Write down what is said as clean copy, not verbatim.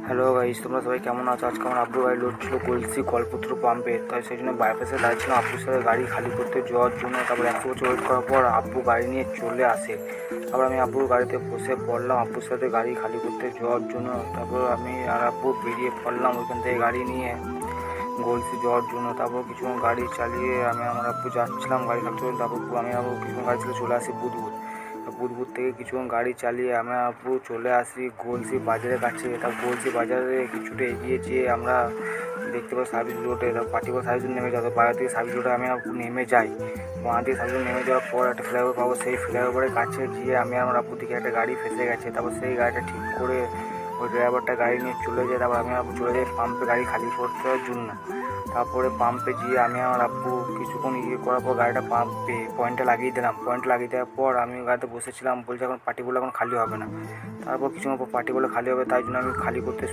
Hello guys, তোমরা সবাই কেমন আছো? আজকে আমার আব্বুর গাড়ি লোড ছিল গলসি কল্পতরু পাম্পে, তাই সেই জন্য বাইপাসে দাঁড়িয়েছিলাম আব্বুর সাথে গাড়ি খালি করতে যাওয়ার জন্য। তারপর 100 বছর ওয়েট করার পর আব্বু গাড়ি নিয়ে চলে আসে। তারপর আমি আব্বুর গাড়িতে বসে পড়লাম আব্বুর সাথে গাড়ি খালি করতে যাওয়ার জন্য। তারপর আমি আর আব্বু বেরিয়ে পড়লাম ওইখান থেকে গাড়ি নিয়ে গলসি যাওয়ার জন্য। তারপর কিছুক্ষণ গাড়ি চালিয়ে আমি আমার আব্বু যাচ্ছিলাম গাড়ি থাকতে। তারপর আমি আব্বু কিছুক্ষণ গাড়ি চালিয়ে চলে আসি বুধবুদ থেকে কিছুক্ষণ গাড়ি চালিয়ে আমি আব্বু চলে আসি গলসি বাজারের কাছে। তারপর গলসি বাজারে কিছুটা এগিয়ে যেয়ে আমরা দেখতে পাই সার্ভিস রোডে, তারপর পার্টিকুলার সার্ভিস নেমে যাবো। বাজার থেকে সার্ভিস রোডে আমি আব্বু নেমে যাই। ওখান থেকে সার্ভিস নেমে যাওয়ার পর একটা ফ্লাইওভার পাবো, সেই ফ্লাইওভারের কাছে গিয়ে আমি আমার আব্বু দিকে একটা গাড়ি ফেসে গেছে। তারপর সেই গাড়িটা ঠিক করে ওই ড্রাইভারটা গাড়ি নিয়ে চলে যায়। তারপর আমি আব্বু চলে যাই পাম্পে গাড়ি খালি করতে জন্য। তারপরে পাম্পে গিয়ে আমি আমার আব্বু কিছুক্ষণ করার পর গাড়িটা পাম্পে পয়েন্টে লাগিয়ে দিলাম। পয়েন্টে লাগিয়ে দেওয়ার পর আমি গাড়িতে বসেছিলাম, বলছি এখন পার্টিগুলো এখন খালি হবে না। তারপর কিছুক্ষণ পর পার্টিগুলো খালি হবে, তাই জন্য আমি খালি করতে